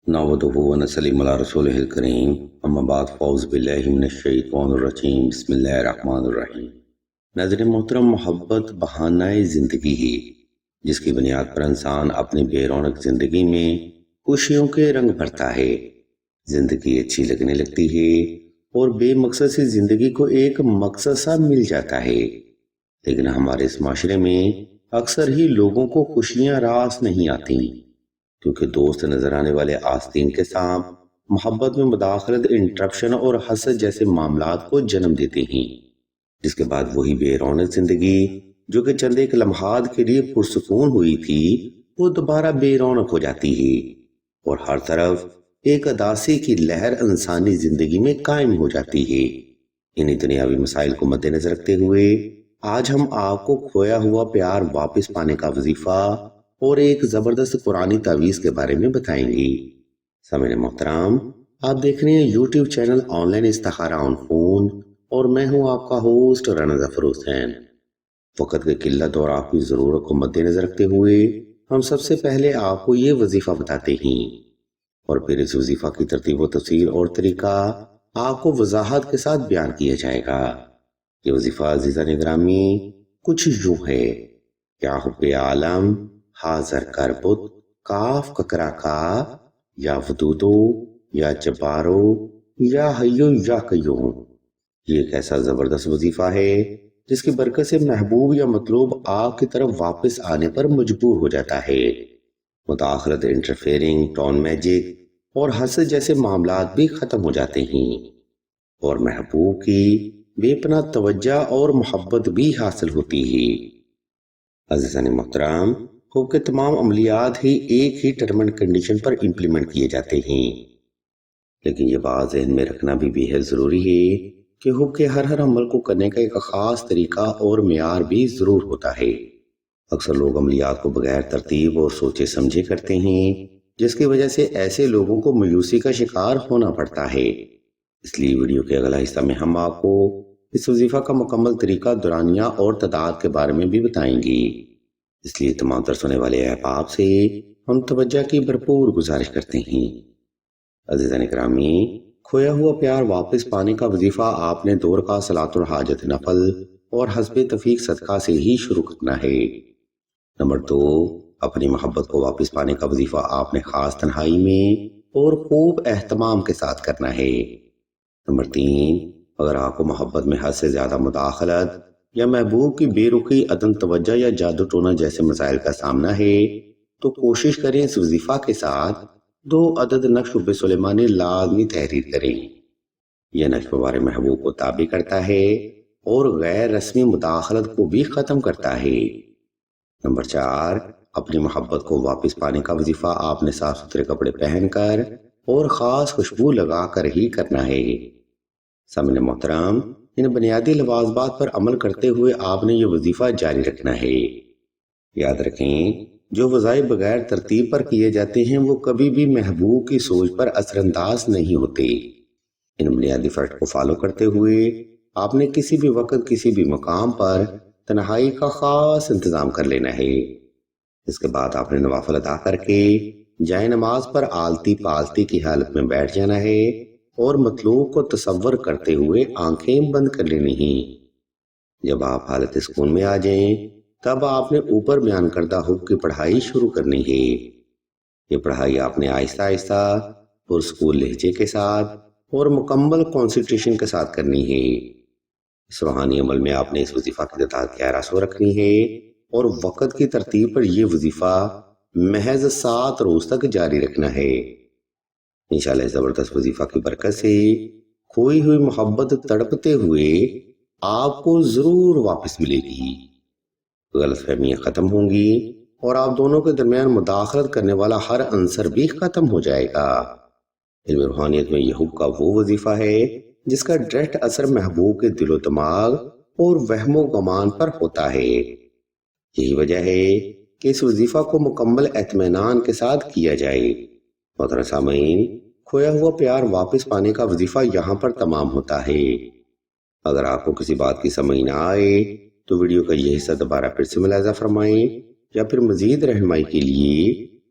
नहमदुहु व नसल्लिमु अला रसूलिहिल करीम अम्मा बाद फ़ौज़ बिल्लाहि मिनश शैतानिर रजीम बिस्मिल्लाहिर रहमानिर रहीम। नाज़रीन मोहतरम, मोहब्बत बहानाए ज़िंदगी है जिसकी बुनियाद पर इंसान अपनी बेरौनक ज़िंदगी में खुशियों के रंग भरता है। ज़िंदगी अच्छी लगने लगती है और बेमकसद सी ज़िंदगी को एक मकसद सा मिल जाता है। लेकिन हमारे इस माशरे में अक्सर ही लोगों को खुशियां रास नहीं आती, क्योंकि दोस्त नजर आने वाले आस्तीन के सांप मोहब्बत में मुदाखलत, इंटरप्शन और हसद जैसे मामलात को जन्म देते हैं, जिसके बाद वही बेरौनक जिंदगी जो कि चंद एक लम्हात के लिए पुरसुकून हुई थी, वो दोबारा बेरौनक हो जाती है और हर तरफ एक अदासी की लहर इंसानी जिंदगी में कायम हो जाती है। इन्हीं दुनियावी मसाइल को मद्देनजर रखते हुए आज हम आपको खोया हुआ प्यार वापस पाने का वजीफा और एक जबरदस्त पुरानी तावीज के बारे में बताएंगे। सामईन मोहतरम, आप देख रहे हैं यूट्यूब चैनल ऑनलाइन इस्तिखारा ऑन फोन और मैं हूं आपका होस्ट राना ज़फर हुसैन। वक्त की किल्लत और आपकी जरूरत को मद्देनजर रखते हुए हम सबसे पहले आपको ये वजीफा बताते हैं और फिर इस वजीफा की तरतीब व तफसील और तरीका आपको वजाहत के साथ बयान किया जाएगा। ये वजीफा अज़ीज़ान ग्रामी कुछ यूं है: क्या हुब्बे आलम हाजर करबुत काफ ककरा का, या वदूदो या जब्बारो या हय्यो या कय्यूम। ये एक ऐसा जबरदस्त वजीफा है जिसकी बरकत से महबूब या मतलूब आपकी तरफ वापस आने पर मजबूर हो जाता है। मुदाखलत, इंटरफेयरिंग, टोन मैजिक और हसद जैसे मामलात भी खत्म हो जाते हैं और महबूब की बेपनाह तवज्जो और मोहब्बत भी हासिल होती है। अज़ीज़ान मोहतरम, हुब के तमाम अमलियात ही एक ही टर्म एंड कंडीशन पर इम्प्लीमेंट किए जाते हैं, लेकिन ये बात ज़हन में रखना भी बेहद ज़रूरी है कि हुब के हर अमल को करने का एक ख़ास तरीका और मेयार भी ज़रूर होता है। अक्सर लोग अमलियात को बगैर तरतीब और सोचे समझे करते हैं, जिसकी वजह से ऐसे लोगों को मायूसी का शिकार होना पड़ता है। इसलिए वीडियो के अगला हिस्सा में हम आपको इस वजीफा का मुकम्मल तरीका, दुरानिया और तादाद के बारे में भी बताएंगे। इसलिए तमाम तर सुनने वाले अहबाब से हम तवज्जो की भरपूर गुजारिश करते हैं। अज़ीज़ान ग्रामी, खोया हुआ प्यार वापस पाने का वजीफा आपने दौर का सलातुल हाजत नफल और हस्बे तफीक सदका से ही शुरू करना है। नंबर 2, अपनी मोहब्बत को वापस पाने का वजीफा आपने खास तन्हाई में और खूब एहतमाम के साथ करना है। नंबर 3, अगर आपको मोहब्बत में हद से ज्यादा मुदाखलत या महबूब की बेरुखी, अदम तवज्जो या जादू टोना जैसे मसाइल का सामना है, तो कोशिश करें इस वजीफा के साथ 2 अदद नक्श शुब्बे सुलेमानी लाजमी तहरीर करें। यह नक्श वारे महबूब को ताबी करता है और गैर रस्मी मुदाखलत को भी खत्म करता है। नंबर 4, अपनी मोहब्बत को वापस पाने का वजीफा आपने साफ सुथरे कपड़े पहनकर और खास खुशबू लगाकर ही करना है। सामने मोहतरम, इन बुनियादी लवाजबात पर अमल करते हुए आपने ये वजीफा जारी रखना है। याद रखें, जो वज़ाइफ बगैर तरतीब पर किए जाते हैं वो कभी भी महबूब की सोच पर असरअंदाज नहीं होते। इन बुनियादी फर्ज को फॉलो करते हुए आपने किसी भी वक्त, किसी भी मकाम पर तन्हाई का खास इंतजाम कर लेना है। इसके बाद आपने नवाफिल अदा करके जाए नमाज पर आलती पालती की हालत में बैठ जाना है और मतलूब को तसव्वुर करते हुए आंखें बंद कर लेनी है। जब आप हालत सुकून में आ जाएं, तब आपने ऊपर बयान करदा हुक्म की पढ़ाई शुरू करनी है। ये पढ़ाई आपने आहिस्ता आहिस्ता पुरस्कून लहजे के साथ और मुकम्मल कॉन्सेंट्रेशन के साथ करनी है। इस रूहानी अमल में आपने इस वजीफा की तादाद 1100 रखनी है और वक्त की तरतीब पर यह वजीफा महज 7 रोज तक जारी रखना है। इंशाअल्लाह जबरदस्त वजीफा की बरकत से खोई हुई मोहब्बत तड़पते हुए आपको जरूर वापस मिलेगी। गलतफहमियां खत्म होंगी और आप दोनों के दरमियान मुदाखलत करने वाला हर अंसर भी खत्म हो जाएगा। इल्म रूहानियत में यह हुक्म का वो वजीफा है जिसका डायरेक्ट असर महबूब के दिलो दिमाग और वहमो गमान पर होता है। यही वजह है कि इस वजीफा को मुकम्मल इत्मीनान के साथ किया जाए। मोहतरम सामीन, खोया हुआ प्यार वापस पाने का वजीफा यहाँ पर तमाम होता है। अगर आपको किसी बात की समझ ना आए तो वीडियो का यह हिस्सा दोबारा फिर से मुलाजा फरमाएं या फिर मजीद रहनुमाई के लिए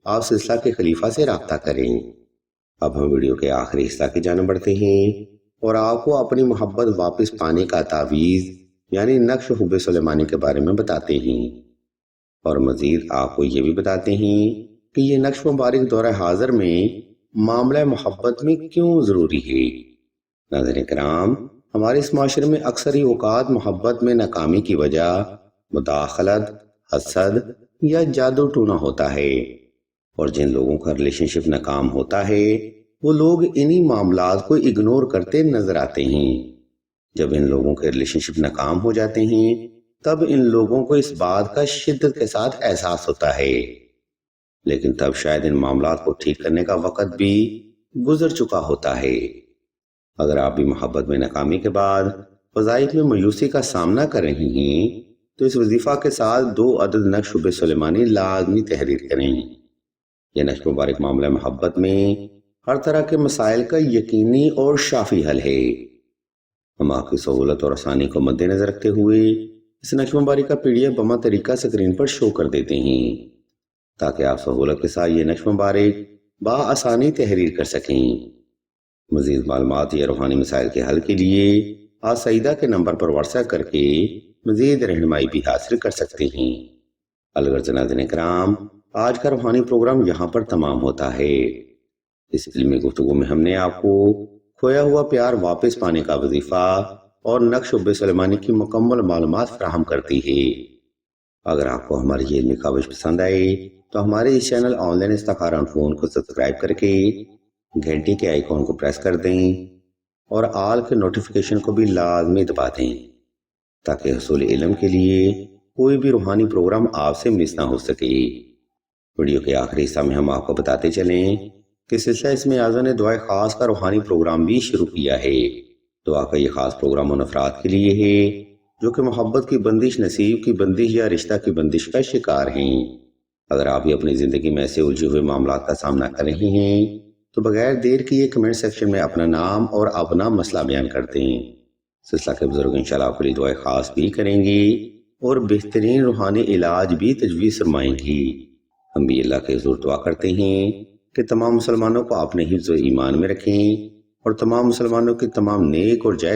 आप सिलसिला के खलीफा से राब्ता करें। اب ہم ویڈیو کے آخری حصہ کی جانب بڑھتے ہیں اور آپ کو اپنی محبت واپس پانے کا تعویذ یعنی نقش حب سلیمانی کے بارے میں بتاتے ہیں، اور مزید آپ کو یہ بھی بتاتے ہیں کہ یہ نقش مبارک دور حاضر میں معاملہ محبت میں کیوں ضروری ہے۔ ناظرین کرام، ہمارے اس معاشرے میں اکثر ہی اوقات محبت میں ناکامی کی وجہ مداخلت، حسد یا جادو ٹونا ہوتا ہے، اور جن لوگوں کا ریلیشن شپ ناکام ہوتا ہے وہ لوگ انہی معاملات کو اگنور کرتے نظر آتے ہیں۔ جب ان لوگوں کے ریلیشن شپ ناکام ہو جاتے ہیں تب ان لوگوں کو اس بات کا شدت کے ساتھ احساس ہوتا ہے، لیکن تب شاید ان معاملات کو ٹھیک کرنے کا وقت بھی گزر چکا ہوتا ہے۔ اگر آپ بھی محبت میں ناکامی کے بعد وظائف میں مایوسی کا سامنا کر رہی ہیں تو اس وظیفہ کے ساتھ 2 عدد نقش حب سلیمانی لازمی تحریر کریں۔ یہ نقش مبارک معاملہ محبت میں ہر طرح کے مسائل کا یقینی اور شافی حل ہے۔ ہم آپ کی سہولت اور آسانی کو مد نظر رکھتے ہوئے اس نقش مبارک کا PDF بما طریقہ سکرین پر شو کر دیتے ہیں تاکہ آپ سہولت کے ساتھ یہ نقش مبارک بآسانی تحریر کر سکیں۔ مزید معلومات یا روحانی مسائل کے حل کے لیے آپ سعیدہ کے نمبر پر واٹس ایپ کر کے مزید رہنمائی بھی حاصل کر سکتے ہیں۔ الغرض ناظرین کرام، آج کا روحانی پروگرام یہاں پر تمام ہوتا ہے۔ اس علمی گفتگو میں ہم نے آپ کو کھویا ہوا پیار واپس پانے کا وظیفہ اور نقش حب سلیمانی کی مکمل معلومات فراہم کرتی ہے۔ اگر آپ کو ہماری یہ علمی کاوش پسند آئے تو ہمارے اس چینل آن لائن استخارہ فون کو سبسکرائب کر کے گھنٹی کے آئیکن کو پریس کر دیں اور آل کے نوٹیفیکیشن کو بھی لازمی دبا دیں تاکہ حصول علم کے لیے کوئی بھی روحانی پروگرام آپ سے مس نہ ہو سکے۔ ویڈیو کے آخری حصہ میں ہم آپ کو بتاتے چلیں کہ سلسلہ اسم اعظم نے دعائے خاص کا روحانی پروگرام بھی شروع کیا ہے۔ دعا کا یہ خاص پروگرام ان افراد کے لیے ہے جو کہ محبت کی بندش، نصیب کی بندش یا رشتہ کی بندش کا شکار ہیں۔ اگر آپ بھی اپنی زندگی میں ایسے الجھے ہوئے معاملات کا سامنا کر رہے ہیں تو بغیر دیر کیے کمنٹ سیکشن میں اپنا نام اور اپنا مسئلہ بیان کر دیں۔ سلسلہ کے بزرگ انشاءاللہ آپ کے لیے دعائے خاص بھی کریں گے اور بہترین روحانی علاج بھی تجویز فرمائیں گی۔ ہم بھی اللہ کے حضور دعا کرتے ہیں کہ تمام مسلمانوں کو اپنے حفظ و ایمان میں رکھیں اور تمام مسلمانوں کے تمام نیک اور جائز